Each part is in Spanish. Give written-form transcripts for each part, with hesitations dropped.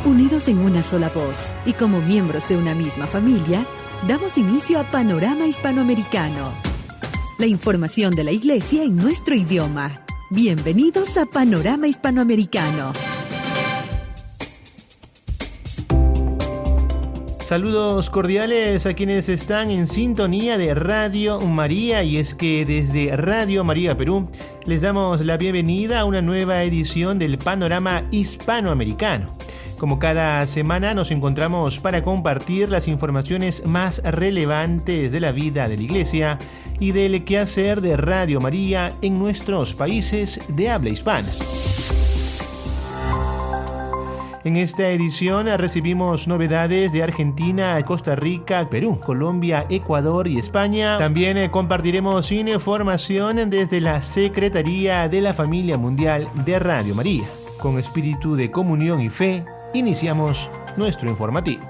Unidos en una sola voz y como miembros de una misma familia, damos inicio a Panorama Hispanoamericano. La información de la Iglesia en nuestro idioma. Bienvenidos a Panorama Hispanoamericano. Saludos cordiales a quienes están en sintonía de Radio María, y es que desde Radio María Perú les damos la bienvenida a una nueva edición del Panorama Hispanoamericano. Como cada semana nos encontramos para compartir las informaciones más relevantes de la vida de la Iglesia y del quehacer de Radio María en nuestros países de habla hispana. En esta edición recibimos novedades de Argentina, Costa Rica, Perú, Colombia, Ecuador y España. También compartiremos información desde la Secretaría de la Familia Mundial de Radio María. Con espíritu de comunión y fe, iniciamos nuestro informativo.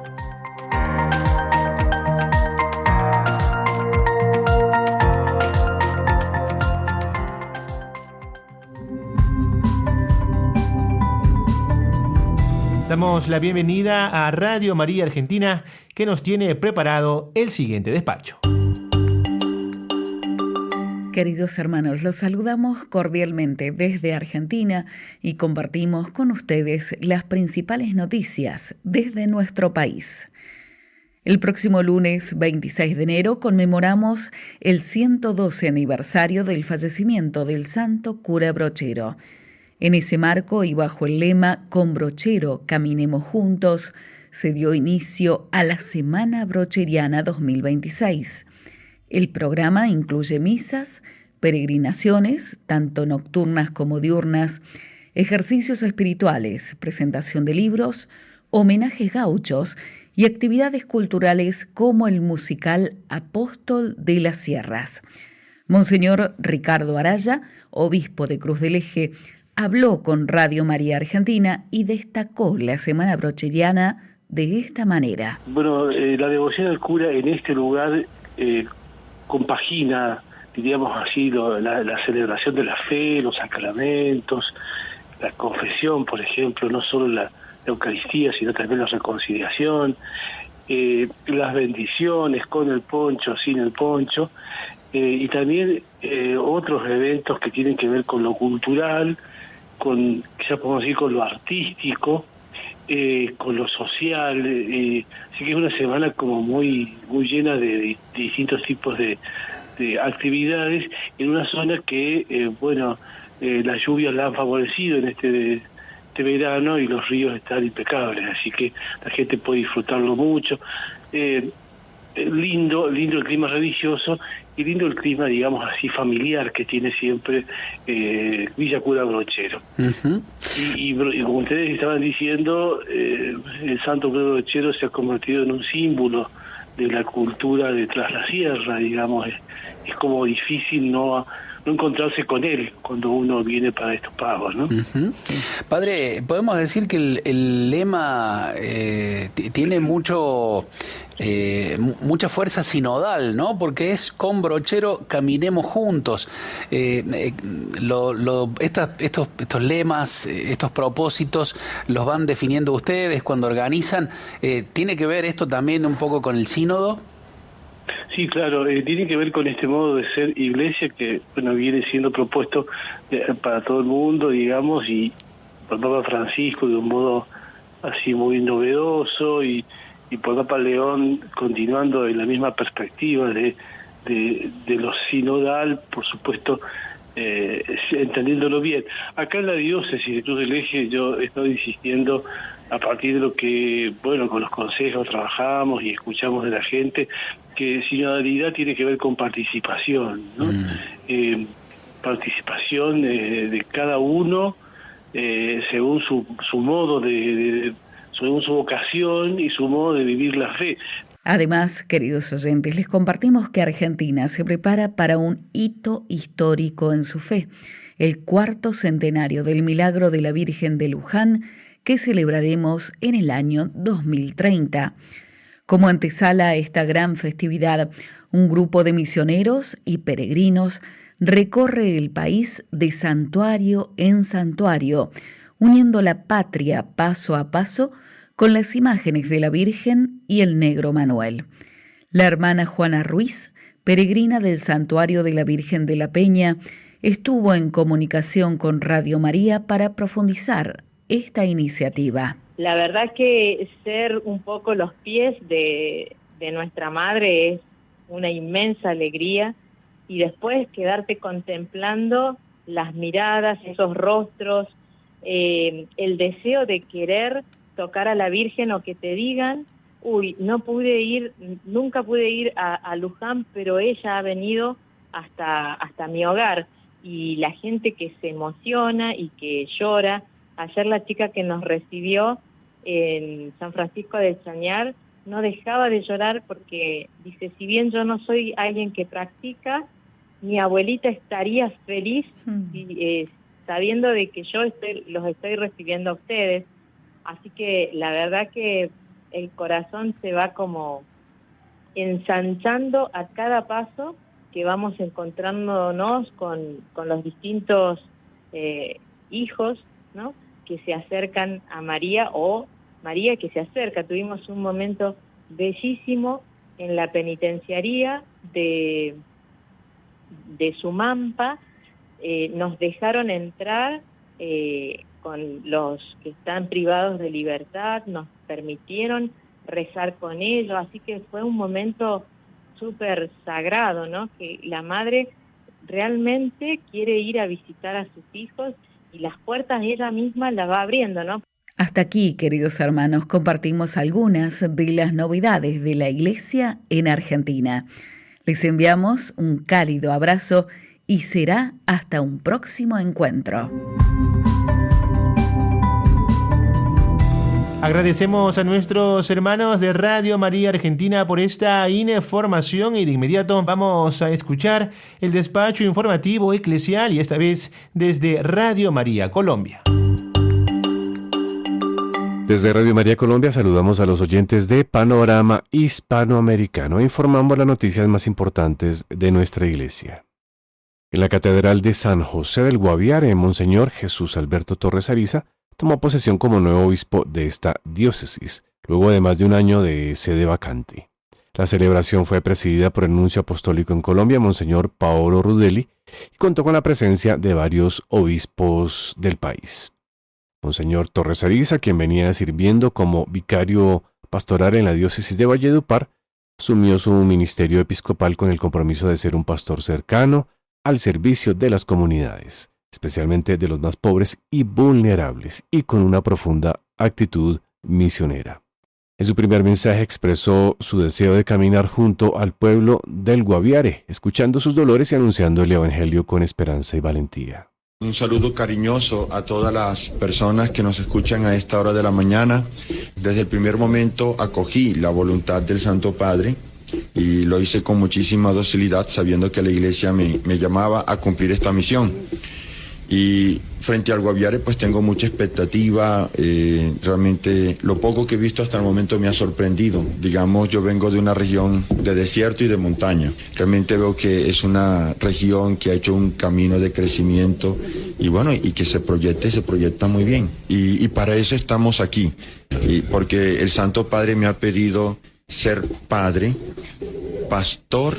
Damos la bienvenida a Radio María Argentina, que nos tiene preparado el siguiente despacho. Queridos hermanos, los saludamos cordialmente desde Argentina y compartimos con ustedes las principales noticias desde nuestro país. El próximo lunes 26 de enero conmemoramos el 112 aniversario del fallecimiento del santo cura Brochero. En ese marco y bajo el lema Con Brochero, caminemos juntos, se dio inicio a la Semana Brocheriana 2026. El programa incluye misas, peregrinaciones, tanto nocturnas como diurnas, ejercicios espirituales, presentación de libros, homenajes gauchos y actividades culturales como el musical Apóstol de las Sierras. Monseñor Ricardo Araya, obispo de Cruz del Eje, habló con Radio María Argentina y destacó la Semana Brocheriana de esta manera. Bueno, la devoción al cura en este lugar compagina, diríamos así, la celebración de la fe, los sacramentos, la confesión, por ejemplo, no solo la Eucaristía, sino también la reconciliación, las bendiciones con el poncho, sin el poncho, y también otros eventos que tienen que ver con lo cultural, con, quizás podemos decir, con lo artístico, con lo social, así que es una semana como muy llena de distintos tipos de actividades en una zona que, las lluvias la han favorecido en este verano y los ríos están impecables, así que la gente puede disfrutarlo mucho. Lindo el clima religioso y lindo el clima, digamos así, familiar que tiene siempre Villa Cura Brochero. Uh-huh. Y como ustedes estaban diciendo, el santo Cura Brochero se ha convertido en un símbolo de la cultura de Tras la Sierra, digamos. Es como difícil no encontrarse con él cuando uno viene para estos pagos, ¿no? Uh-huh. Padre, podemos decir que el lema tiene mucha fuerza sinodal, ¿no? Porque es Con Brochero, caminemos juntos. Estos lemas, estos propósitos, los van definiendo ustedes cuando organizan. ¿Tiene que ver esto también un poco con el sínodo? Sí, claro, tiene que ver con este modo de ser iglesia que, viene siendo propuesto para todo el mundo, digamos, y por Papa Francisco de un modo así muy novedoso y por Papa León continuando en la misma perspectiva de lo sinodal, por supuesto, entendiéndolo bien. Acá en la diócesis de Cruz del Eje yo estoy insistiendo a partir de lo que, con los consejos trabajamos y escuchamos de la gente, que sinodalidad tiene que ver con participación, ¿no? Participación de cada uno según su modo según su vocación y su modo de vivir la fe. Además, queridos oyentes, les compartimos que Argentina se prepara para un hito histórico en su fe, el 4º centenario del Milagro de la Virgen de Luján, que celebraremos en el año 2030. Como antesala a esta gran festividad, un grupo de misioneros y peregrinos recorre el país de santuario en santuario, uniendo la patria paso a paso con las imágenes de la Virgen y el Negro Manuel. La hermana Juana Ruiz, peregrina del Santuario de la Virgen de la Peña, estuvo en comunicación con Radio María para profundizar esta iniciativa. La verdad que ser un poco los pies de nuestra madre es una inmensa alegría, y después quedarte contemplando las miradas, esos rostros, el deseo de querer tocar a la Virgen, o que te digan, nunca pude ir a Luján, pero ella ha venido hasta mi hogar, y la gente que se emociona y que llora. Ayer la chica que nos recibió en San Francisco del Chañar no dejaba de llorar porque dice, si bien yo no soy alguien que practica, mi abuelita estaría feliz sabiendo de que yo los estoy recibiendo a ustedes. Así que la verdad que el corazón se va como ensanchando a cada paso que vamos encontrándonos con los distintos hijos, ¿no?, que se acercan a María, o María que se acerca. Tuvimos un momento bellísimo en la penitenciaría de Sumampa. Nos dejaron entrar con los que están privados de libertad, nos permitieron rezar con ellos, así que fue un momento súper sagrado, ¿no?, que la madre realmente quiere ir a visitar a sus hijos, y las puertas ella misma las va abriendo, ¿no? Hasta aquí, queridos hermanos, compartimos algunas de las novedades de la Iglesia en Argentina. Les enviamos un cálido abrazo y será hasta un próximo encuentro. Agradecemos a nuestros hermanos de Radio María Argentina por esta información, y de inmediato vamos a escuchar el despacho informativo eclesial, y esta vez desde Radio María Colombia. Desde Radio María Colombia saludamos a los oyentes de Panorama Hispanoamericano e informamos las noticias más importantes de nuestra iglesia. En la Catedral de San José del Guaviare, Monseñor Jesús Alberto Torres Ariza tomó posesión como nuevo obispo de esta diócesis, luego de más de un año de sede vacante. La celebración fue presidida por el nuncio apostólico en Colombia, Monseñor Paolo Rudelli, y contó con la presencia de varios obispos del país. Monseñor Torres Ariza, quien venía sirviendo como vicario pastoral en la diócesis de Valledupar, asumió su ministerio episcopal con el compromiso de ser un pastor cercano al servicio de las comunidades, especialmente de los más pobres y vulnerables, y con una profunda actitud misionera. En su primer mensaje expresó su deseo de caminar junto al pueblo del Guaviare, escuchando sus dolores y anunciando el Evangelio con esperanza y valentía. Un saludo cariñoso a todas las personas que nos escuchan a esta hora de la mañana. Desde el primer momento acogí la voluntad del Santo Padre y lo hice con muchísima docilidad, sabiendo que la Iglesia me llamaba a cumplir esta misión. Y frente al Guaviare pues tengo mucha expectativa, realmente lo poco que he visto hasta el momento me ha sorprendido. Digamos, yo vengo de una región de desierto y de montaña. Realmente veo que es una región que ha hecho un camino de crecimiento y bueno, y que se proyecta muy bien. Y para eso estamos aquí, porque el Santo Padre me ha pedido ser padre, pastor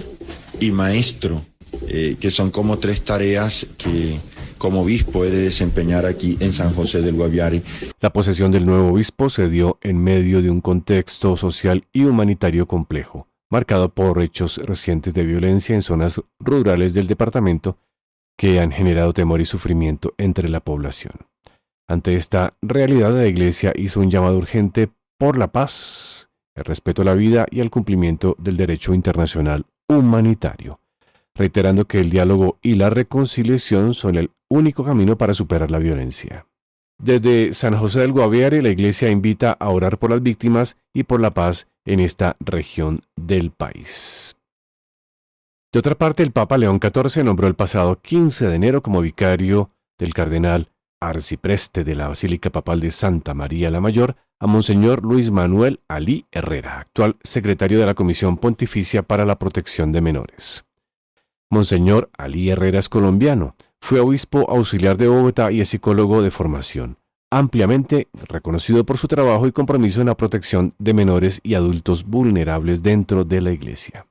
y maestro, que son como tres tareas que como obispo he de desempeñar aquí en San José del Guaviare. La posesión del nuevo obispo se dio en medio de un contexto social y humanitario complejo, marcado por hechos recientes de violencia en zonas rurales del departamento que han generado temor y sufrimiento entre la población. Ante esta realidad, la Iglesia hizo un llamado urgente por la paz, el respeto a la vida y al cumplimiento del derecho internacional humanitario, reiterando que el diálogo y la reconciliación son el único camino para superar la violencia. Desde San José del Guaviare, la Iglesia invita a orar por las víctimas y por la paz en esta región del país. De otra parte, el Papa León XIV nombró el pasado 15 de enero como vicario del cardenal arcipreste de la Basílica Papal de Santa María la Mayor a Monseñor Luis Manuel Alí Herrera, actual secretario de la Comisión Pontificia para la Protección de Menores. Monseñor Alí Herrera es colombiano, fue obispo auxiliar de Bogotá y es psicólogo de formación. ampliamente reconocido por su trabajo y compromiso en la protección de menores y adultos vulnerables dentro de la Iglesia.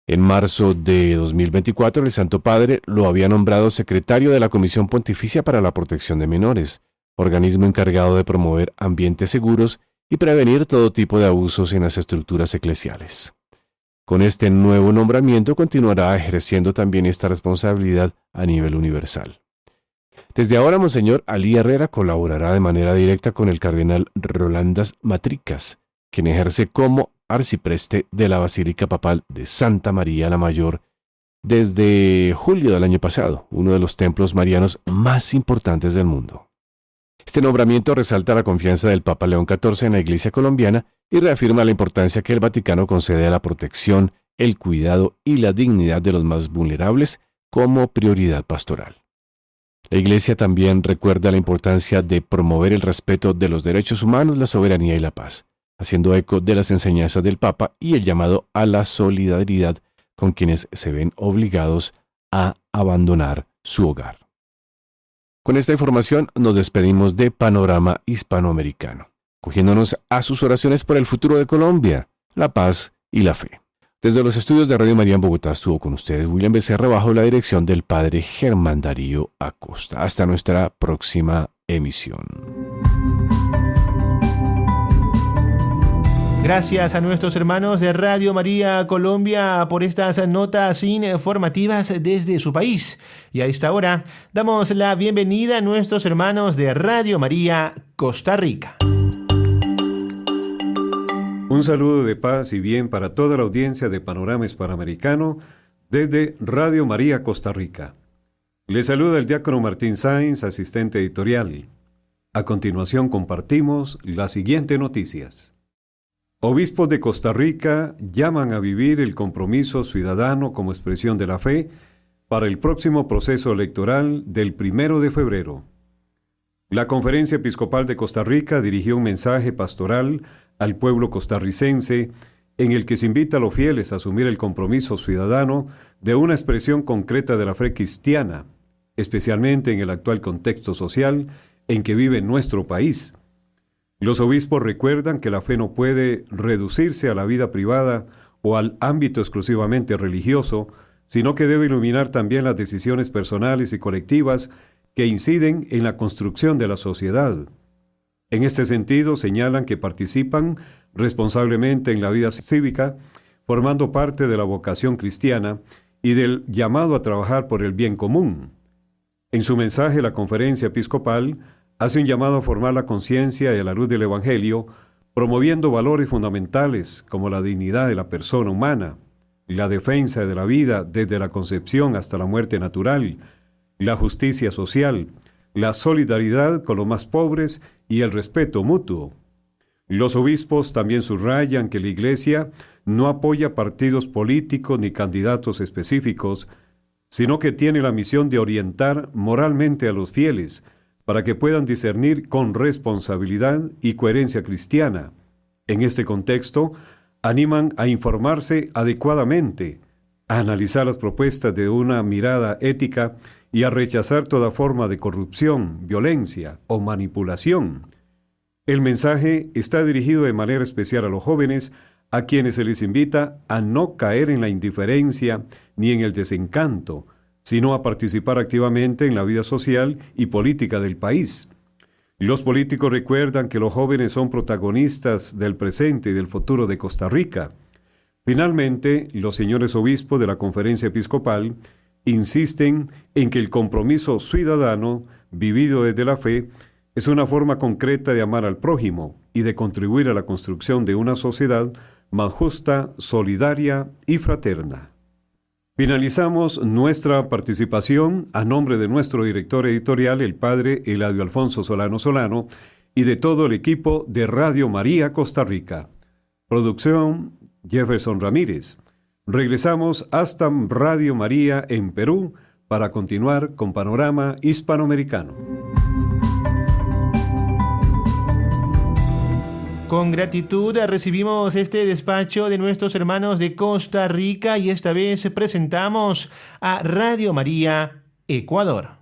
En marzo de 2024, el Santo Padre lo había nombrado secretario de la Comisión Pontificia para la Protección de Menores, organismo encargado de promover ambientes seguros y prevenir todo tipo de abusos en las estructuras eclesiales. Con este nuevo nombramiento continuará ejerciendo también esta responsabilidad a nivel universal. Desde ahora, Monseñor Alí Herrera colaborará de manera directa con el cardenal Rolandas Matricas, quien ejerce como arcipreste de la Basílica Papal de Santa María la Mayor desde julio del año pasado, uno de los templos marianos más importantes del mundo. Este nombramiento resalta la confianza del Papa León XIV en la Iglesia colombiana y reafirma la importancia que el Vaticano concede a la protección, el cuidado y la dignidad de los más vulnerables como prioridad pastoral. La Iglesia también recuerda la importancia de promover el respeto de los derechos humanos, la soberanía y la paz, haciendo eco de las enseñanzas del Papa y el llamado a la solidaridad con quienes se ven obligados a abandonar su hogar. Con esta información nos despedimos de Panorama Hispanoamericano, cogiéndonos a sus oraciones por el futuro de Colombia, la paz y la fe. Desde los estudios de Radio María en Bogotá estuvo con ustedes William Becerra bajo la dirección del Padre Germán Darío Acosta. Hasta nuestra próxima emisión. Gracias a nuestros hermanos de Radio María Colombia por estas notas informativas desde su país. Y a esta hora damos la bienvenida a nuestros hermanos de Radio María Costa Rica. Un saludo de paz y bien para toda la audiencia de Panorama Hispanoamericano desde Radio María Costa Rica. Les saluda el diácono Martín Sáenz, asistente editorial. A continuación compartimos las siguientes noticias. Obispos de Costa Rica llaman a vivir el compromiso ciudadano como expresión de la fe para el próximo proceso electoral del 1 de febrero. La Conferencia Episcopal de Costa Rica dirigió un mensaje pastoral al pueblo costarricense en el que se invita a los fieles a asumir el compromiso ciudadano de una expresión concreta de la fe cristiana, especialmente en el actual contexto social en que vive nuestro país. Los obispos recuerdan que la fe no puede reducirse a la vida privada o al ámbito exclusivamente religioso, sino que debe iluminar también las decisiones personales y colectivas que inciden en la construcción de la sociedad. En este sentido, señalan que participan responsablemente en la vida cívica, formando parte de la vocación cristiana y del llamado a trabajar por el bien común. En su mensaje, la Conferencia Episcopal hace un llamado a formar la conciencia y a la luz del Evangelio, promoviendo valores fundamentales como la dignidad de la persona humana, la defensa de la vida desde la concepción hasta la muerte natural, la justicia social, la solidaridad con los más pobres y el respeto mutuo. Los obispos también subrayan que la Iglesia no apoya partidos políticos ni candidatos específicos, sino que tiene la misión de orientar moralmente a los fieles, para que puedan discernir con responsabilidad y coherencia cristiana. En este contexto, animan a informarse adecuadamente, a analizar las propuestas de una mirada ética y a rechazar toda forma de corrupción, violencia o manipulación. El mensaje está dirigido de manera especial a los jóvenes, a quienes se les invita a no caer en la indiferencia ni en el desencanto, sino a participar activamente en la vida social y política del país. Los políticos recuerdan que los jóvenes son protagonistas del presente y del futuro de Costa Rica. Finalmente, los señores obispos de la Conferencia Episcopal insisten en que el compromiso ciudadano, vivido desde la fe, es una forma concreta de amar al prójimo y de contribuir a la construcción de una sociedad más justa, solidaria y fraterna. Finalizamos nuestra participación a nombre de nuestro director editorial, el padre Eladio Alfonso Solano Solano, y de todo el equipo de Radio María Costa Rica. Producción, Jefferson Ramírez. Regresamos hasta Radio María en Perú para continuar con Panorama Hispanoamericano. Con gratitud recibimos este despacho de nuestros hermanos de Costa Rica y esta vez presentamos a Radio María Ecuador.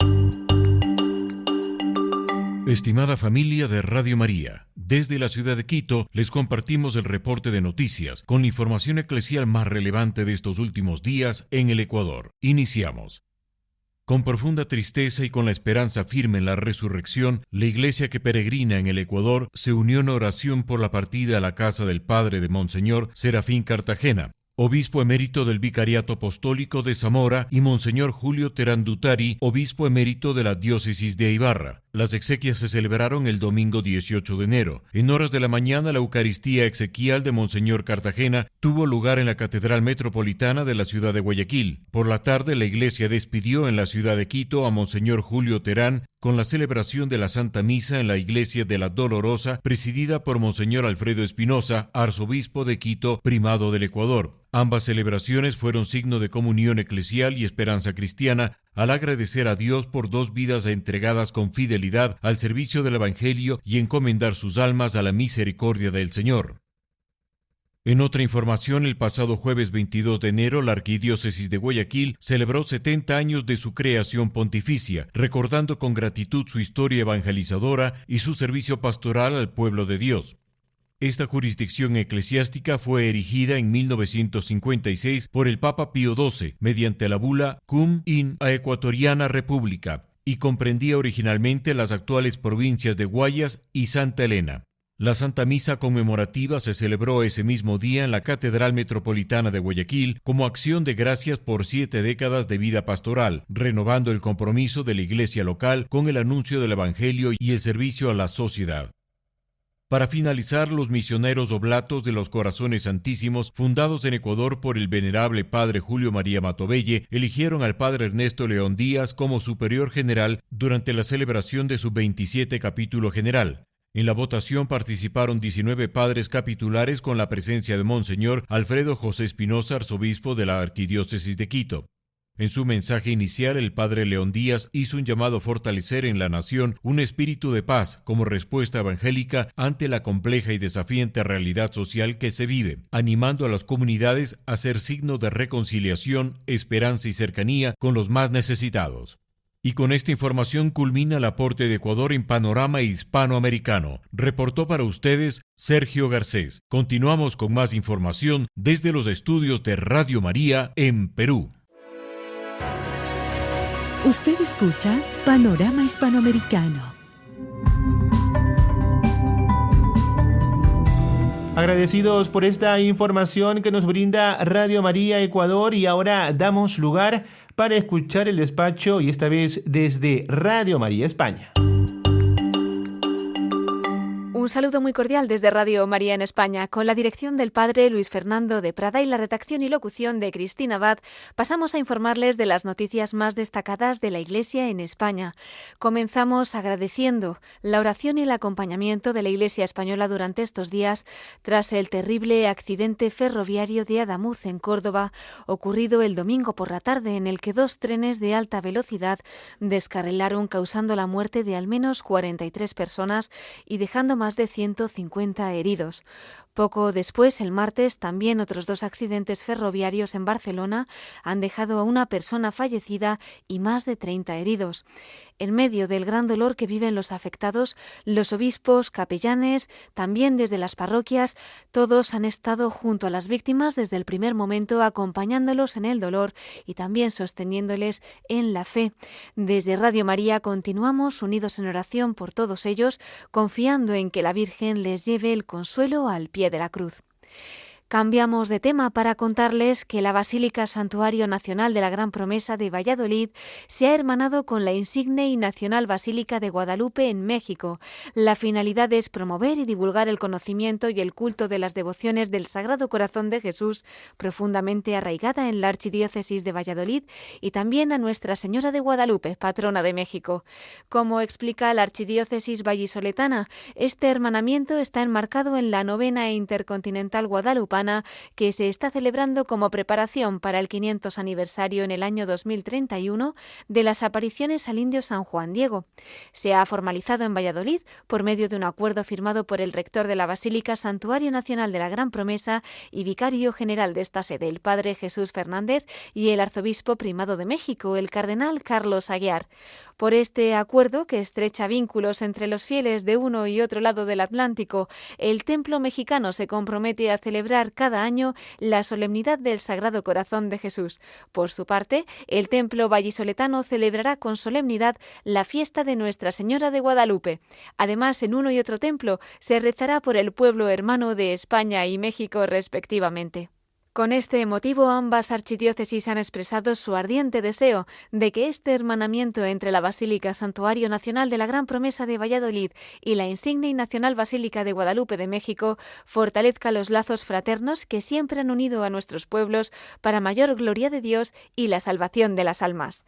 Estimada familia de Radio María, desde la ciudad de Quito les compartimos el reporte de noticias con la información eclesial más relevante de estos últimos días en el Ecuador. Iniciamos. Con profunda tristeza y con la esperanza firme en la resurrección, la iglesia que peregrina en el Ecuador se unió en oración por la partida a la casa del padre de Monseñor Serafín Cartagena, obispo emérito del Vicariato Apostólico de Zamora, y Monseñor Julio Terán Dutari, obispo emérito de la diócesis de Ibarra. Las exequias se celebraron el domingo 18 de enero. En horas de la mañana, la Eucaristía exequial de Monseñor Cartagena tuvo lugar en la Catedral Metropolitana de la ciudad de Guayaquil. Por la tarde, la iglesia despidió en la ciudad de Quito a Monseñor Julio Terán con la celebración de la Santa Misa en la iglesia de la Dolorosa, presidida por Monseñor Alfredo Espinosa, arzobispo de Quito, primado del Ecuador. Ambas celebraciones fueron signo de comunión eclesial y esperanza cristiana, al agradecer a Dios por dos vidas entregadas con fidelidad al servicio del Evangelio y encomendar sus almas a la misericordia del Señor. En otra información, el pasado jueves 22 de enero, la Arquidiócesis de Guayaquil celebró 70 años de su creación pontificia, recordando con gratitud su historia evangelizadora y su servicio pastoral al pueblo de Dios. Esta jurisdicción eclesiástica fue erigida en 1956 por el Papa Pío XII mediante la bula Cum in Aequatoriana República y comprendía originalmente las actuales provincias de Guayas y Santa Elena. La Santa Misa conmemorativa se celebró ese mismo día en la Catedral Metropolitana de Guayaquil como acción de gracias por 7 décadas de vida pastoral, renovando el compromiso de la iglesia local con el anuncio del Evangelio y el servicio a la sociedad. Para finalizar, los misioneros oblatos de los Corazones Santísimos, fundados en Ecuador por el venerable padre Julio María Matovelle, eligieron al padre Ernesto León Díaz como superior general durante la celebración de su 27 capítulo general. En la votación participaron 19 padres capitulares con la presencia de Monseñor Alfredo José Espinosa, arzobispo de la Arquidiócesis de Quito. En su mensaje inicial, el padre León Díaz hizo un llamado a fortalecer en la nación un espíritu de paz como respuesta evangélica ante la compleja y desafiante realidad social que se vive, animando a las comunidades a ser signo de reconciliación, esperanza y cercanía con los más necesitados. Y con esta información culmina el aporte de Ecuador en Panorama Hispanoamericano. Reportó para ustedes Sergio Garcés. Continuamos con más información desde los estudios de Radio María en Perú. Usted escucha Panorama Hispanoamericano. Agradecidos por esta información que nos brinda Radio María Ecuador, y ahora damos lugar para escuchar el despacho, y esta vez desde Radio María España. Un saludo muy cordial desde Radio María en España. Con la dirección del padre Luis Fernando de Prada y la redacción y locución de Cristina Abad, pasamos a informarles de las noticias más destacadas de la Iglesia en España. Comenzamos agradeciendo la oración y el acompañamiento de la Iglesia española durante estos días tras el terrible accidente ferroviario de Adamuz en Córdoba, ocurrido el domingo por la tarde, en el que 2 trenes de alta velocidad descarrilaron, causando la muerte de al menos 43 personas y dejando más de 150 heridos. Poco después, el martes, también otros 2 accidentes ferroviarios en Barcelona han dejado a una persona fallecida y más de 30 heridos. En medio del gran dolor que viven los afectados, los obispos, capellanes, también desde las parroquias, todos han estado junto a las víctimas desde el primer momento, acompañándolos en el dolor y también sosteniéndoles en la fe. Desde Radio María continuamos unidos en oración por todos ellos, confiando en que la Virgen les lleve el consuelo al pie de la cruz. Cambiamos de tema para contarles que la Basílica Santuario Nacional de la Gran Promesa de Valladolid se ha hermanado con la insigne y nacional Basílica de Guadalupe en México. La finalidad es promover y divulgar el conocimiento y el culto de las devociones del Sagrado Corazón de Jesús, profundamente arraigada en la Archidiócesis de Valladolid, y también a Nuestra Señora de Guadalupe, patrona de México. Como explica la Archidiócesis vallisoletana, este hermanamiento está enmarcado en la novena intercontinental guadalupana, Habana, que se está celebrando como preparación para el 500 aniversario en el año 2031 de las apariciones al indio San Juan Diego. Se ha formalizado en Valladolid por medio de un acuerdo firmado por el rector de la Basílica Santuario Nacional de la Gran Promesa y vicario general de esta sede, el padre Jesús Fernández, y el arzobispo primado de México, el cardenal Carlos Aguiar. Por este acuerdo, que estrecha vínculos entre los fieles de uno y otro lado del Atlántico, el templo mexicano se compromete a celebrar cada año la solemnidad del Sagrado Corazón de Jesús. Por su parte, el templo vallisoletano celebrará con solemnidad la fiesta de Nuestra Señora de Guadalupe. Además, en uno y otro templo se rezará por el pueblo hermano de España y México respectivamente. Con este motivo, ambas archidiócesis han expresado su ardiente deseo de que este hermanamiento entre la Basílica Santuario Nacional de la Gran Promesa de Valladolid y la insigne y nacional Basílica de Guadalupe de México fortalezca los lazos fraternos que siempre han unido a nuestros pueblos para mayor gloria de Dios y la salvación de las almas.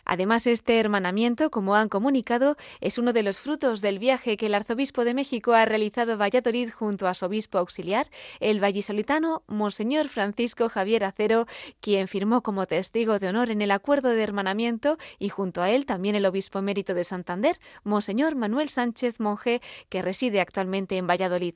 Además, este hermanamiento, como han comunicado, es uno de los frutos del viaje que el arzobispo de México ha realizado a Valladolid junto a su obispo auxiliar, el vallisolitano Monseñor Francisco Javier Acero, quien firmó como testigo de honor en el acuerdo de hermanamiento, y junto a él también el obispo emérito de Santander, Monseñor Manuel Sánchez Monje, que reside actualmente en Valladolid.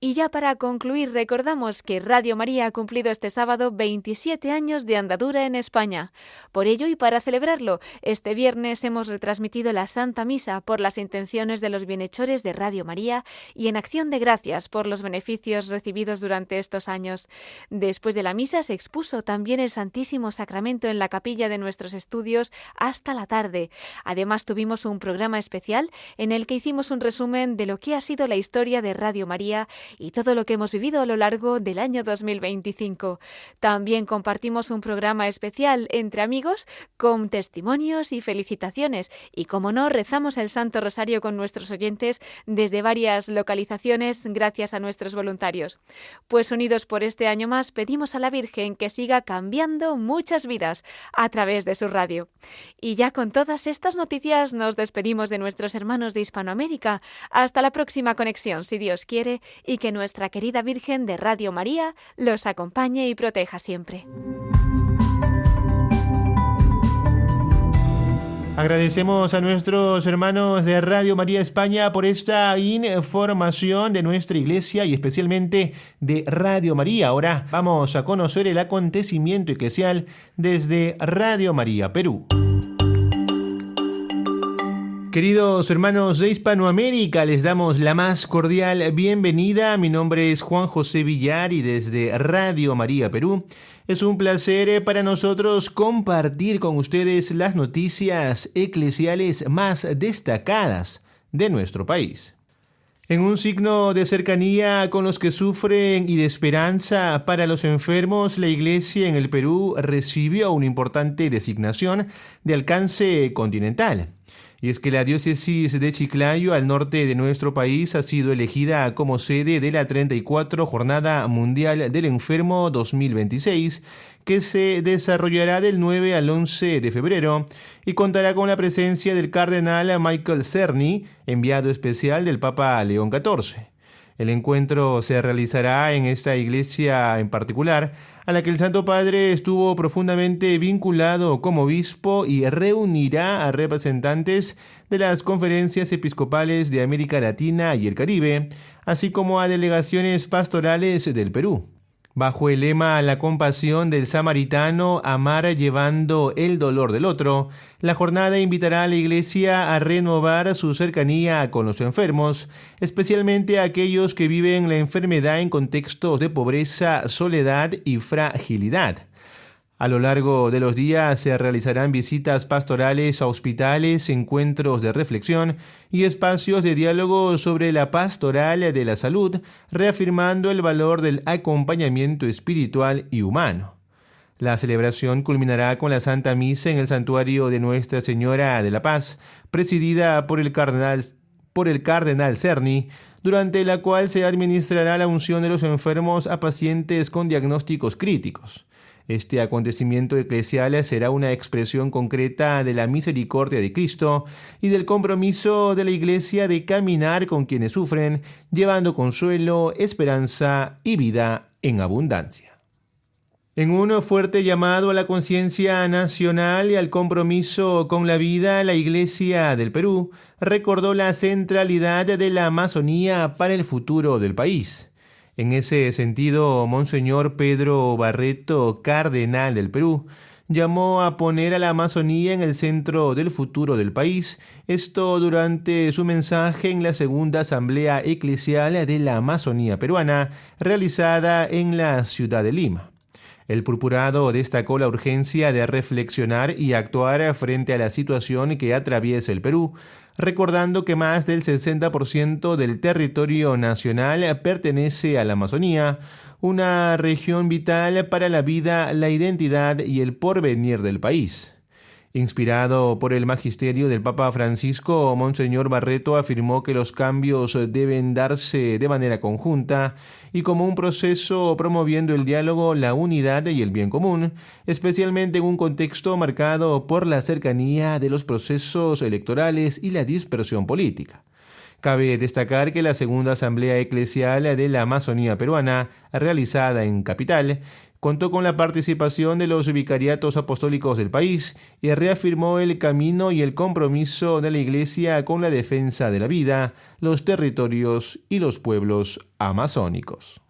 Y ya para concluir, recordamos que Radio María ha cumplido este sábado 27 años de andadura en España. Por ello, y para celebrarlo, este viernes hemos retransmitido la Santa Misa por las intenciones de los bienhechores de Radio María y en acción de gracias por los beneficios recibidos durante estos años. Después de la misa se expuso también el Santísimo Sacramento en la capilla de nuestros estudios hasta la tarde. Además, tuvimos un programa especial en el que hicimos un resumen de lo que ha sido la historia de Radio María y todo lo que hemos vivido a lo largo del año 2025. También compartimos un programa especial entre amigos con testimonios y felicitaciones y, como no, rezamos el Santo Rosario con nuestros oyentes desde varias localizaciones gracias a nuestros voluntarios. Pues unidos por este año más, pedimos a la Virgen que siga cambiando muchas vidas a través de su radio. Y ya con todas estas noticias nos despedimos de nuestros hermanos de Hispanoamérica. Hasta la próxima conexión, si Dios quiere, y que nuestra querida Virgen de Radio María los acompañe y proteja siempre. Agradecemos a nuestros hermanos de Radio María España por esta información de nuestra iglesia y especialmente de Radio María. Ahora vamos a conocer el acontecimiento eclesial desde Radio María Perú. Queridos hermanos de Hispanoamérica, les damos la más cordial bienvenida. Mi nombre es Juan José Villar y desde Radio María Perú es un placer para nosotros compartir con ustedes las noticias eclesiales más destacadas de nuestro país. En un signo de cercanía con los que sufren y de esperanza para los enfermos, la Iglesia en el Perú recibió una importante designación de alcance continental. Y es que la diócesis de Chiclayo, al norte de nuestro país, ha sido elegida como sede de la 34 Jornada Mundial del Enfermo 2026, que se desarrollará del 9 al 11 de febrero y contará con la presencia del cardenal Michael Cerny, enviado especial del Papa León XIV. El encuentro se realizará en esta iglesia en particular, a la que el Santo Padre estuvo profundamente vinculado como obispo, y reunirá a representantes de las conferencias episcopales de América Latina y el Caribe, así como a delegaciones pastorales del Perú. Bajo el lema La compasión del samaritano, amar llevando el dolor del otro, la jornada invitará a la Iglesia a renovar su cercanía con los enfermos, especialmente a aquellos que viven la enfermedad en contextos de pobreza, soledad y fragilidad. A lo largo de los días se realizarán visitas pastorales a hospitales, encuentros de reflexión y espacios de diálogo sobre la pastoral de la salud, reafirmando el valor del acompañamiento espiritual y humano. La celebración culminará con la Santa Misa en el santuario de Nuestra Señora de la Paz, presidida por el cardenal Cerny, durante la cual se administrará la unción de los enfermos a pacientes con diagnósticos críticos. Este acontecimiento eclesial será una expresión concreta de la misericordia de Cristo y del compromiso de la Iglesia de caminar con quienes sufren, llevando consuelo, esperanza y vida en abundancia. En un fuerte llamado a la conciencia nacional y al compromiso con la vida, la Iglesia del Perú recordó la centralidad de la Amazonía para el futuro del país. En ese sentido, Monseñor Pedro Barreto, cardenal del Perú, llamó a poner a la Amazonía en el centro del futuro del país, esto durante su mensaje en la segunda Asamblea Eclesial de la Amazonía Peruana, realizada en la ciudad de Lima. El purpurado destacó la urgencia de reflexionar y actuar frente a la situación que atraviesa el Perú, recordando que más del 60% del territorio nacional pertenece a la Amazonía, una región vital para la vida, la identidad y el porvenir del país. Inspirado por el magisterio del Papa Francisco, Monseñor Barreto afirmó que los cambios deben darse de manera conjunta y como un proceso promoviendo el diálogo, la unidad y el bien común, especialmente en un contexto marcado por la cercanía de los procesos electorales y la dispersión política. Cabe destacar que la segunda Asamblea Eclesial de la Amazonía Peruana, realizada en Capital, contó con la participación de los vicariatos apostólicos del país y reafirmó el camino y el compromiso de la Iglesia con la defensa de la vida, los territorios y los pueblos amazónicos.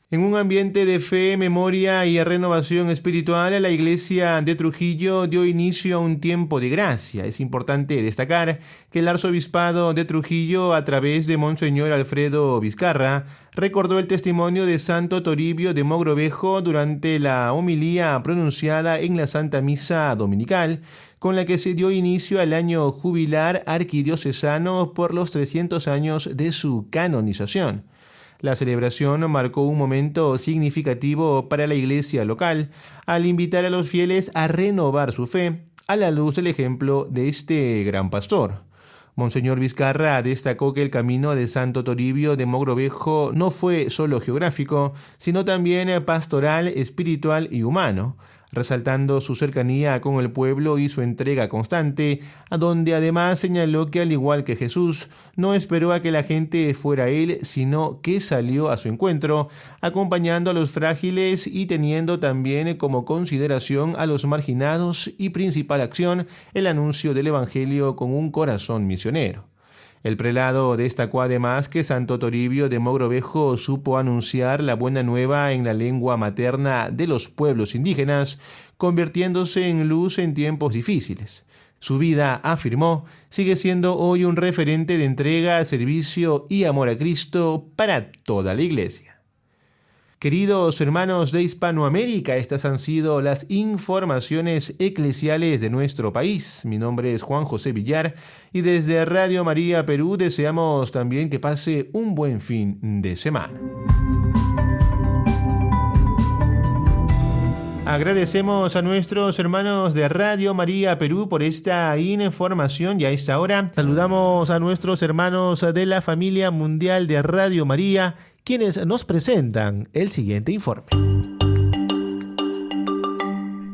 En un ambiente de fe, memoria y renovación espiritual, la Iglesia de Trujillo dio inicio a un tiempo de gracia. Es importante destacar que el Arzobispado de Trujillo, a través de Monseñor Alfredo Vizcarra, recordó el testimonio de Santo Toribio de Mogrovejo durante la homilía pronunciada en la Santa Misa Dominical, con la que se dio inicio al año jubilar arquidiocesano por los 300 años de su canonización. La celebración marcó un momento significativo para la iglesia local al invitar a los fieles a renovar su fe a la luz del ejemplo de este gran pastor. Monseñor Vizcarra destacó que el camino de Santo Toribio de Mogrovejo no fue solo geográfico, sino también pastoral, espiritual y humano, resaltando su cercanía con el pueblo y su entrega constante, a donde además señaló que al igual que Jesús, no esperó a que la gente fuera a él, sino que salió a su encuentro, acompañando a los frágiles y teniendo también como consideración a los marginados y principal acción el anuncio del Evangelio con un corazón misionero. El prelado destacó además que Santo Toribio de Mogrovejo supo anunciar la buena nueva en la lengua materna de los pueblos indígenas, convirtiéndose en luz en tiempos difíciles. Su vida, afirmó, sigue siendo hoy un referente de entrega, servicio y amor a Cristo para toda la Iglesia. Queridos hermanos de Hispanoamérica, estas han sido las informaciones eclesiales de nuestro país. Mi nombre es Juan José Villar y desde Radio María Perú deseamos también que pase un buen fin de semana. Agradecemos a nuestros hermanos de Radio María Perú por esta información y a esta hora saludamos a nuestros hermanos de la familia mundial de Radio María, quienes nos presentan el siguiente informe.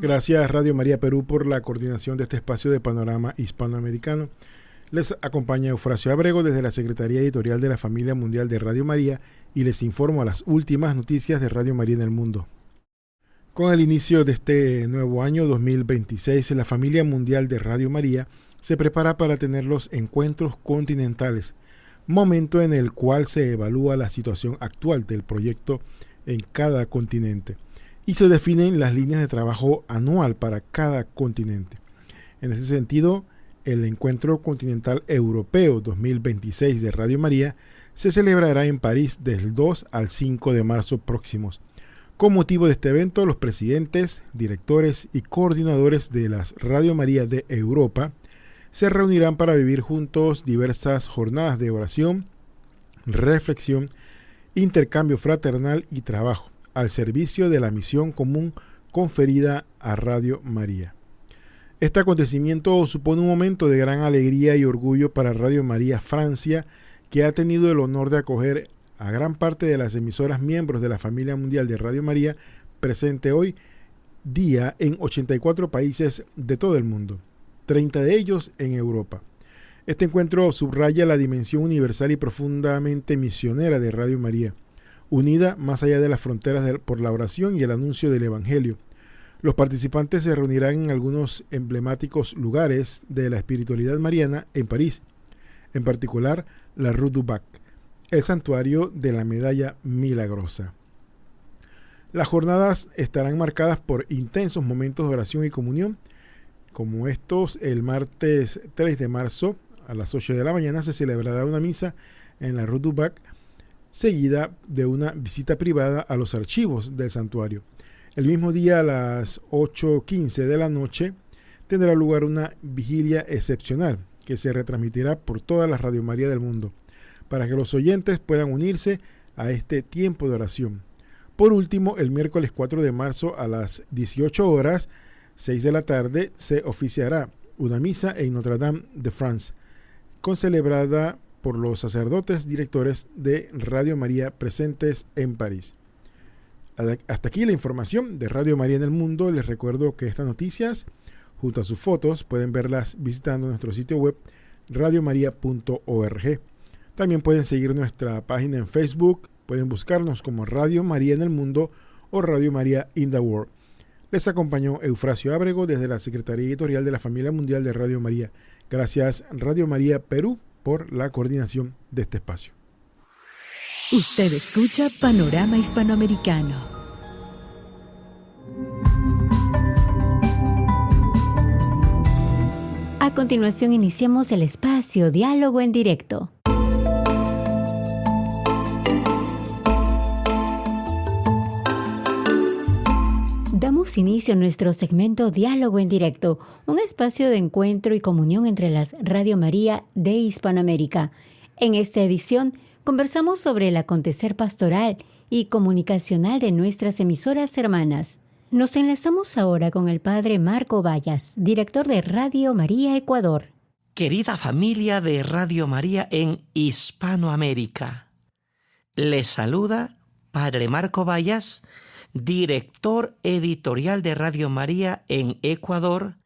Gracias Radio María Perú por la coordinación de este espacio de Panorama Hispanoamericano. Les acompaña Eufrasio Abrego desde la Secretaría Editorial de la Familia Mundial de Radio María y les informo a las últimas noticias de Radio María en el mundo. Con el inicio de este nuevo año 2026, la Familia Mundial de Radio María se prepara para tener los encuentros continentales, momento en el cual se evalúa la situación actual del proyecto en cada continente y se definen las líneas de trabajo anual para cada continente. En ese sentido, el Encuentro Continental Europeo 2026 de Radio María se celebrará en París del 2 al 5 de marzo próximos. Con motivo de este evento, los presidentes, directores y coordinadores de las Radio María de Europa se reunirán para vivir juntos diversas jornadas de oración, reflexión, intercambio fraternal y trabajo al servicio de la misión común conferida a Radio María. Este acontecimiento supone un momento de gran alegría y orgullo para Radio María Francia, que ha tenido el honor de acoger a gran parte de las emisoras miembros de la familia mundial de Radio María presente hoy día en 84 países de todo el mundo, 30 de ellos en Europa. Este encuentro subraya la dimensión universal y profundamente misionera de Radio María, unida más allá de las fronteras por la oración y el anuncio del Evangelio. Los participantes se reunirán en algunos emblemáticos lugares de la espiritualidad mariana en París, en particular la Rue du Bac, el santuario de la Medalla Milagrosa. Las jornadas estarán marcadas por intensos momentos de oración y comunión, como estos. El martes 3 de marzo a las 8 de la mañana se celebrará una misa en la Rue du Bac, seguida de una visita privada a los archivos del santuario. El mismo día a las 8:15 de la noche tendrá lugar una vigilia excepcional que se retransmitirá por todas las Radio María del mundo, para que los oyentes puedan unirse a este tiempo de oración. Por último, el miércoles 4 de marzo a las 18 horas, 6 de la tarde, se oficiará una misa en Notre-Dame de France, concelebrada por los sacerdotes directores de Radio María presentes en París. Hasta aquí la información de Radio María en el mundo. Les recuerdo que estas noticias, junto a sus fotos, pueden verlas visitando nuestro sitio web radiomaria.org. También pueden seguir nuestra página en Facebook, pueden buscarnos como Radio María en el mundo o Radio María in the World. Les acompañó Eufrasio Ábrego desde la Secretaría Editorial de la Familia Mundial de Radio María. Gracias Radio María Perú por la coordinación de este espacio. Usted escucha Panorama Hispanoamericano. A continuación iniciamos el espacio Diálogo en Directo. Damos inicio a nuestro segmento Diálogo en Directo, un espacio de encuentro y comunión entre las Radio María de Hispanoamérica. En esta edición conversamos sobre el acontecer pastoral y comunicacional de nuestras emisoras hermanas. Nos enlazamos ahora con el Padre Marco Vallas, director de Radio María Ecuador. Querida familia de Radio María en Hispanoamérica, les saluda Padre Marco Vallas, director editorial de Radio María en Ecuador,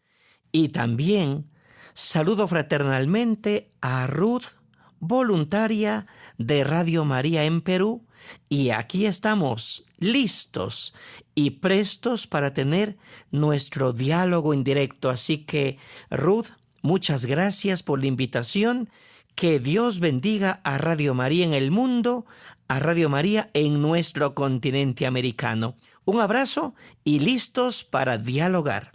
y también saludo fraternalmente a Ruth, voluntaria de Radio María en Perú, y aquí estamos listos y prestos para tener nuestro diálogo en directo. Así que, Ruth, muchas gracias por la invitación. Que Dios bendiga a Radio María en el mundo, a Radio María en nuestro continente americano. Un abrazo y listos para dialogar.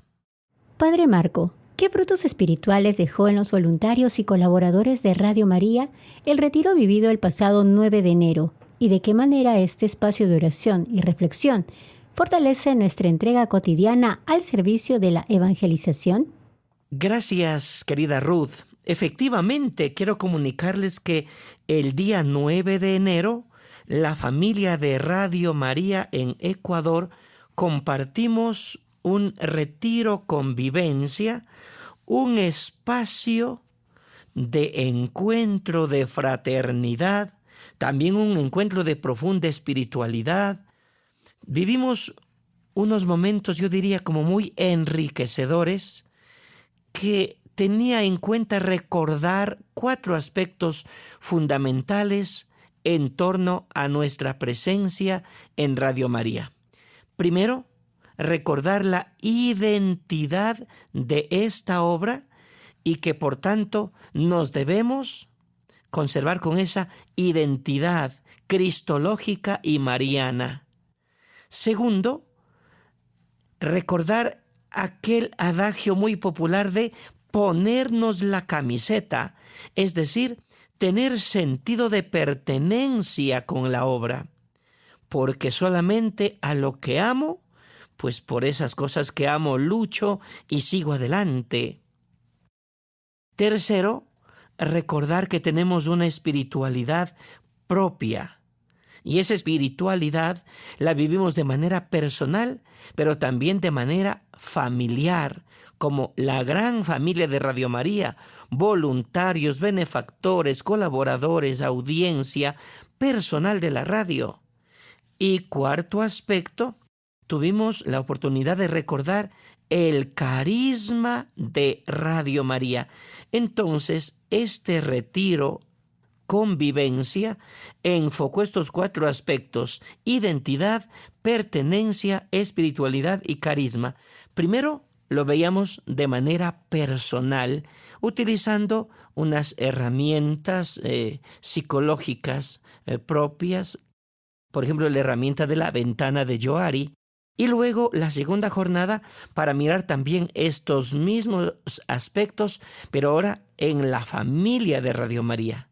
Padre Marco, ¿qué frutos espirituales dejó en los voluntarios y colaboradores de Radio María el retiro vivido el pasado 9 de enero? ¿Y de qué manera este espacio de oración y reflexión fortalece nuestra entrega cotidiana al servicio de la evangelización? Gracias, querida Ruth. Efectivamente, quiero comunicarles que el día 9 de enero, la familia de Radio María en Ecuador compartimos un retiro convivencia, un espacio de encuentro de fraternidad, también un encuentro de profunda espiritualidad. Vivimos unos momentos, yo diría, como muy enriquecedores, que tenía en cuenta recordar 4 aspectos fundamentales en torno a nuestra presencia en Radio María. Primero, recordar la identidad de esta obra y que por tanto nos debemos conservar con esa identidad cristológica y mariana. Segundo, recordar aquel adagio muy popular de ponernos la camiseta, es decir, tener sentido de pertenencia con la obra, porque solamente a lo que amo, pues por esas cosas que amo lucho y sigo adelante. Tercero, recordar que tenemos una espiritualidad propia, y esa espiritualidad la vivimos de manera personal, pero también de manera familiar, como la gran familia de Radio María, voluntarios, benefactores, colaboradores, audiencia, personal de la radio. Y cuarto aspecto, tuvimos la oportunidad de recordar el carisma de Radio María. Entonces, este retiro convivencia enfocó estos 4 aspectos: identidad, pertenencia, espiritualidad y carisma. Primero, lo veíamos de manera personal, utilizando unas herramientas psicológicas propias, por ejemplo, la herramienta de la ventana de Johari, y luego la segunda jornada para mirar también estos mismos aspectos, pero ahora en la familia de Radio María.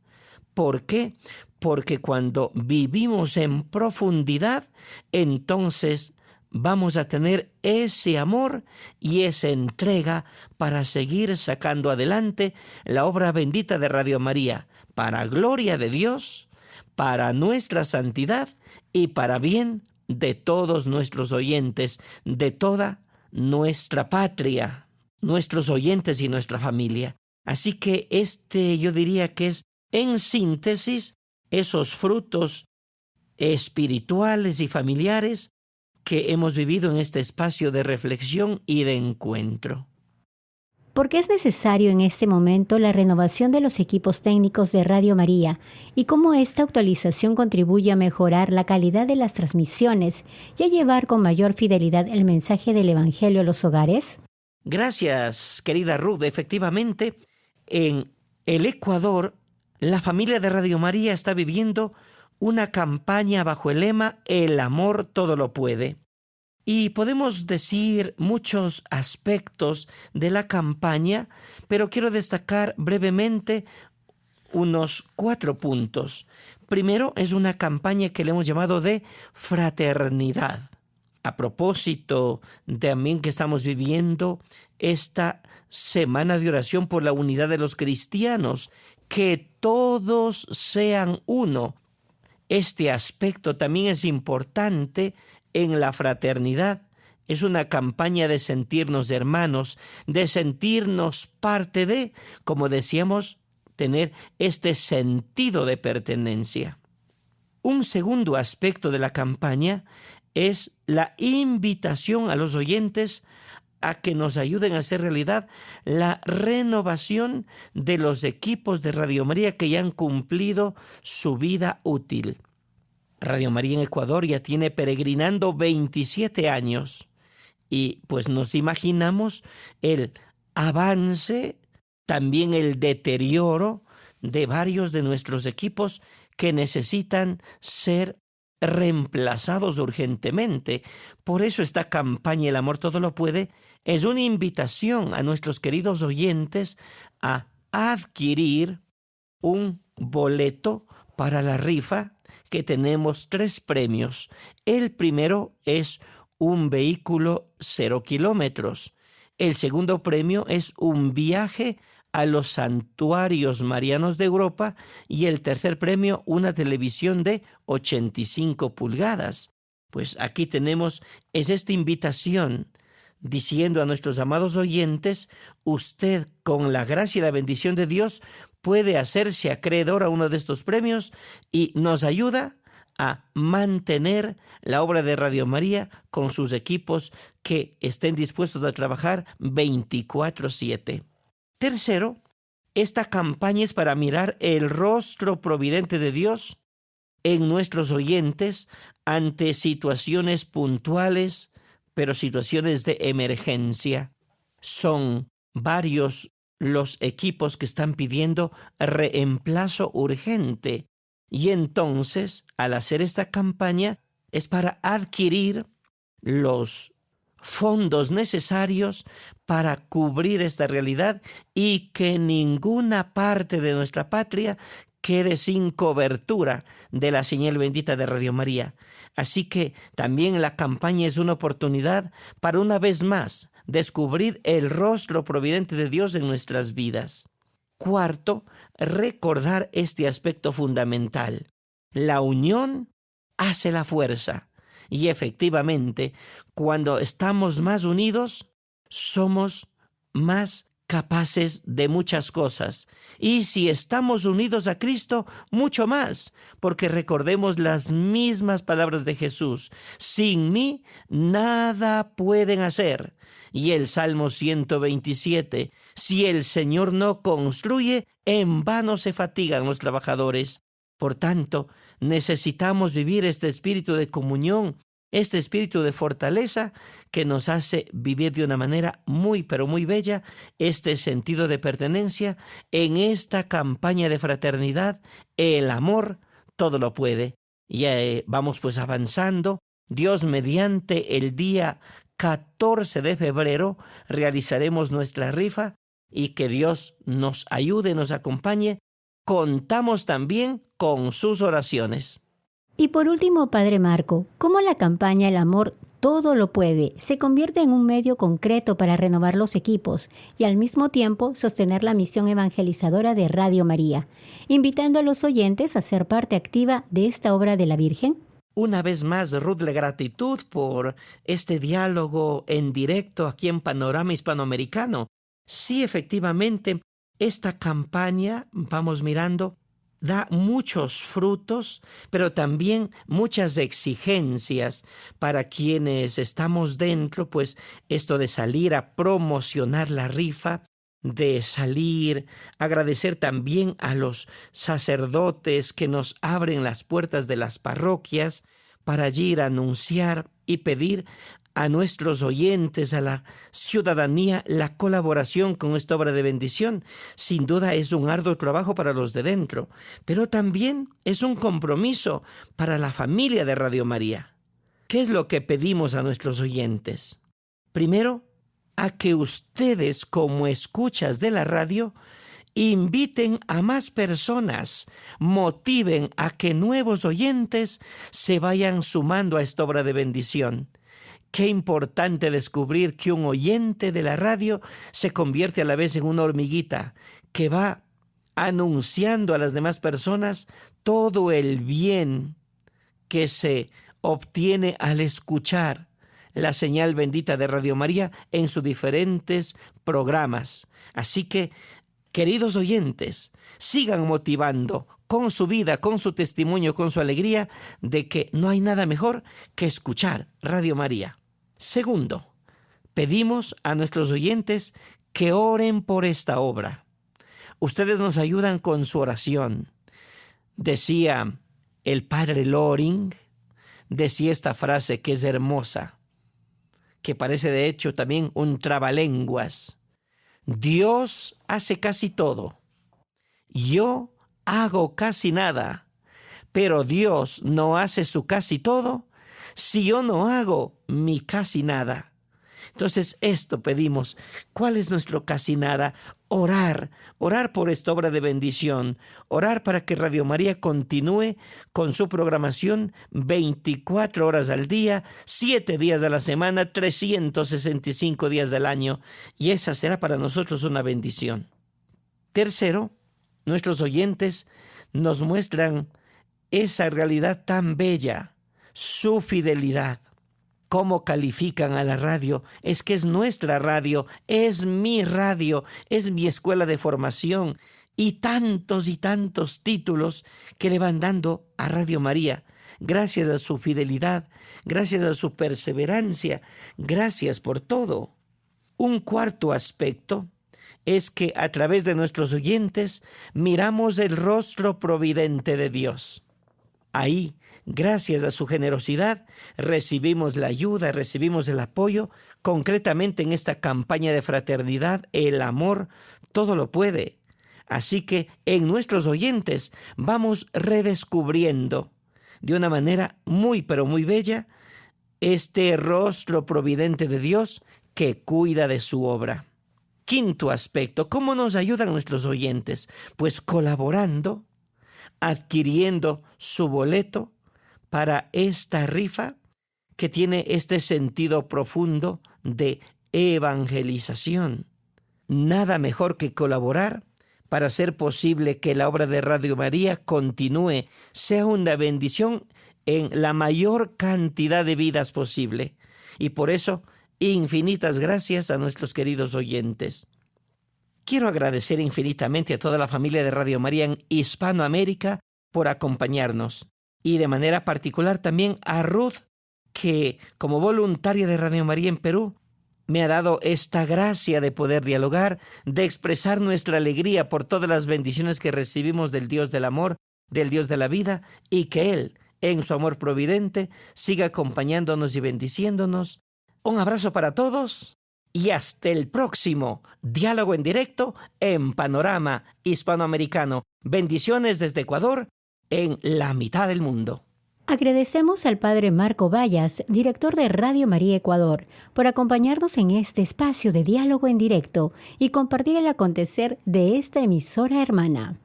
¿Por qué? Porque cuando vivimos en profundidad, entonces vamos a tener ese amor y esa entrega para seguir sacando adelante la obra bendita de Radio María, para gloria de Dios, para nuestra santidad y para bien de todos nuestros oyentes, de toda nuestra patria, nuestros oyentes y nuestra familia. Así que yo diría que es, en síntesis, esos frutos espirituales y familiares que hemos vivido en este espacio de reflexión y de encuentro. ¿Por qué es necesario en este momento la renovación de los equipos técnicos de Radio María y cómo esta actualización contribuye a mejorar la calidad de las transmisiones y a llevar con mayor fidelidad el mensaje del Evangelio a los hogares? Gracias, querida Ruth. Efectivamente, en el Ecuador, la familia de Radio María está viviendo una campaña bajo el lema "El amor todo lo puede". Y podemos decir muchos aspectos de la campaña, pero quiero destacar brevemente unos 4 puntos. Primero, es una campaña que le hemos llamado de fraternidad. A propósito también que estamos viviendo esta semana de oración por la unidad de los cristianos, que todos sean uno. Este aspecto también es importante en la fraternidad. Es una campaña de sentirnos hermanos, de sentirnos parte de, como decíamos, tener este sentido de pertenencia. Un segundo aspecto de la campaña es la invitación a los oyentes a que nos ayuden a hacer realidad la renovación de los equipos de Radio María que ya han cumplido su vida útil. Radio María en Ecuador ya tiene peregrinando 27 años y pues nos imaginamos el avance, también el deterioro de varios de nuestros equipos que necesitan ser reemplazados urgentemente. Por eso esta campaña El amor todo lo puede es una invitación a nuestros queridos oyentes a adquirir un boleto para la rifa, que tenemos 3 premios. El primero es un vehículo 0 kilómetros. El segundo premio es un viaje a los santuarios marianos de Europa y el tercer premio una televisión de 85 pulgadas. Pues aquí tenemos esta invitación diciendo a nuestros amados oyentes: usted, con la gracia y la bendición de Dios, puede hacerse acreedor a uno de estos premios y nos ayuda a mantener la obra de Radio María con sus equipos que estén dispuestos a trabajar 24/7. Tercero, esta campaña es para mirar el rostro providente de Dios en nuestros oyentes ante situaciones puntuales, pero situaciones de emergencia. Son varios los equipos que están pidiendo reemplazo urgente. Y entonces, al hacer esta campaña, es para adquirir los fondos necesarios para cubrir esta realidad y que ninguna parte de nuestra patria quede sin cobertura de la señal bendita de Radio María. Así que también la campaña es una oportunidad para una vez más descubrir el rostro providente de Dios en nuestras vidas. Cuarto, recordar este aspecto fundamental. La unión hace la fuerza. Y efectivamente, cuando estamos más unidos, somos más capaces de muchas cosas. Y si estamos unidos a Cristo, mucho más, porque recordemos las mismas palabras de Jesús: sin mí nada pueden hacer. Y el Salmo 127, si el Señor no construye, en vano se fatigan los trabajadores. Por tanto, necesitamos vivir este espíritu de comunión, este espíritu de fortaleza que nos hace vivir de una manera muy, pero muy bella este sentido de pertenencia en esta campaña de fraternidad. El amor todo lo puede. Y vamos pues avanzando. Dios mediante, el día 14 de febrero realizaremos nuestra rifa, y que Dios nos ayude, nos acompañe. Contamos también con sus oraciones. Y por último, Padre Marco, ¿cómo la campaña El amor todo lo puede se convierte en un medio concreto para renovar los equipos y al mismo tiempo sostener la misión evangelizadora de Radio María, invitando a los oyentes a ser parte activa de esta obra de la Virgen? Una vez más, Ruth, la gratitud por este diálogo en directo aquí en Panorama Hispanoamericano. Sí, efectivamente, esta campaña, vamos mirando, da muchos frutos, pero también muchas exigencias para quienes estamos dentro, pues esto de salir a promocionar la rifa, de salir, agradecer también a los sacerdotes que nos abren las puertas de las parroquias para ir a anunciar y pedir a nuestros oyentes, a la ciudadanía, la colaboración con esta obra de bendición. Sin duda es un arduo trabajo para los de dentro, pero también es un compromiso para la familia de Radio María. ¿Qué es lo que pedimos a nuestros oyentes? Primero, a que ustedes, como escuchas de la radio, inviten a más personas, motiven a que nuevos oyentes se vayan sumando a esta obra de bendición. Qué importante descubrir que un oyente de la radio se convierte a la vez en una hormiguita que va anunciando a las demás personas todo el bien que se obtiene al escuchar la señal bendita de Radio María en sus diferentes programas. Así que, queridos oyentes, sigan motivando con su vida, con su testimonio, con su alegría, de que no hay nada mejor que escuchar Radio María. Segundo, pedimos a nuestros oyentes que oren por esta obra. Ustedes nos ayudan con su oración. Decía el padre Loring, decía esta frase que es hermosa, que parece de hecho también un trabalenguas. Dios hace casi todo. Yo hago casi nada, pero Dios no hace su casi todo si yo no hago mi casi nada. Entonces esto pedimos. ¿Cuál es nuestro casi nada? Orar por esta obra de bendición, orar para que Radio María continúe con su programación 24 horas al día, 7 días de la semana, 365 días del año, y esa será para nosotros una bendición. Tercero, nuestros oyentes nos muestran esa realidad tan bella, su fidelidad. ¿Cómo califican a la radio? Es que es nuestra radio, es mi radio, es mi escuela de formación, y tantos títulos que le van dando a Radio María. Gracias a su fidelidad, gracias a su perseverancia, gracias por todo. Un cuarto aspecto es que a través de nuestros oyentes miramos el rostro providente de Dios. Ahí, gracias a su generosidad, recibimos la ayuda, recibimos el apoyo, concretamente en esta campaña de fraternidad. El amor todo lo puede. Así que en nuestros oyentes vamos redescubriendo de una manera muy, pero muy bella este rostro providente de Dios que cuida de su obra. Quinto aspecto, ¿cómo nos ayudan nuestros oyentes? Pues colaborando, adquiriendo su boleto para esta rifa que tiene este sentido profundo de evangelización. Nada mejor que colaborar para hacer posible que la obra de Radio María continúe, sea una bendición en la mayor cantidad de vidas posible. Y por eso, infinitas gracias a nuestros queridos oyentes. Quiero agradecer infinitamente a toda la familia de Radio María en Hispanoamérica por acompañarnos. Y de manera particular también a Ruth, que como voluntaria de Radio María en Perú, me ha dado esta gracia de poder dialogar, de expresar nuestra alegría por todas las bendiciones que recibimos del Dios del amor, del Dios de la vida, y que Él, en su amor providente, siga acompañándonos y bendiciéndonos. Un abrazo para todos y hasta el próximo diálogo en directo en Panorama Hispanoamericano. Bendiciones desde Ecuador, en la mitad del mundo. Agradecemos al Padre Marco Vallas, director de Radio María Ecuador, por acompañarnos en este espacio de diálogo en directo y compartir el acontecer de esta emisora hermana.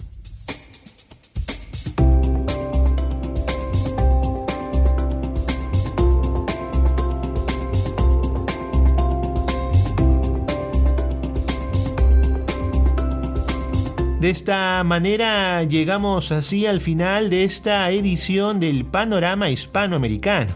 De esta manera llegamos así al final de esta edición del Panorama Hispanoamericano.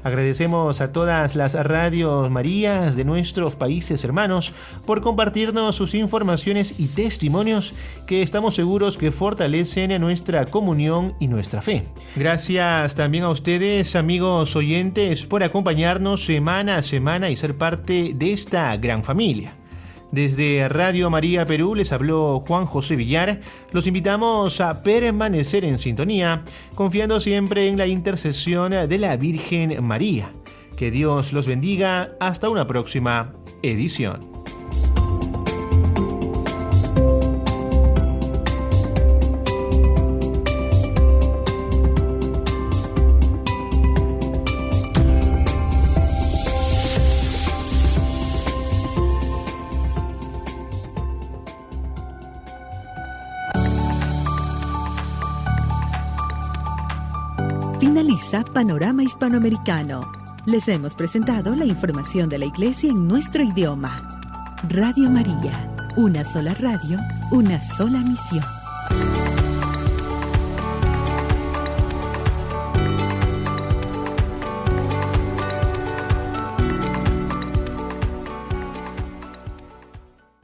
Agradecemos a todas las radios Marías de nuestros países hermanos por compartirnos sus informaciones y testimonios que estamos seguros que fortalecen nuestra comunión y nuestra fe. Gracias también a ustedes, amigos oyentes, por acompañarnos semana a semana y ser parte de esta gran familia. Desde Radio María Perú les habló Juan José Villar. Los invitamos a permanecer en sintonía, confiando siempre en la intercesión de la Virgen María. Que Dios los bendiga. Hasta una próxima edición. Finaliza Panorama Hispanoamericano. Les hemos presentado la información de la Iglesia en nuestro idioma. Radio María, una sola radio, una sola misión.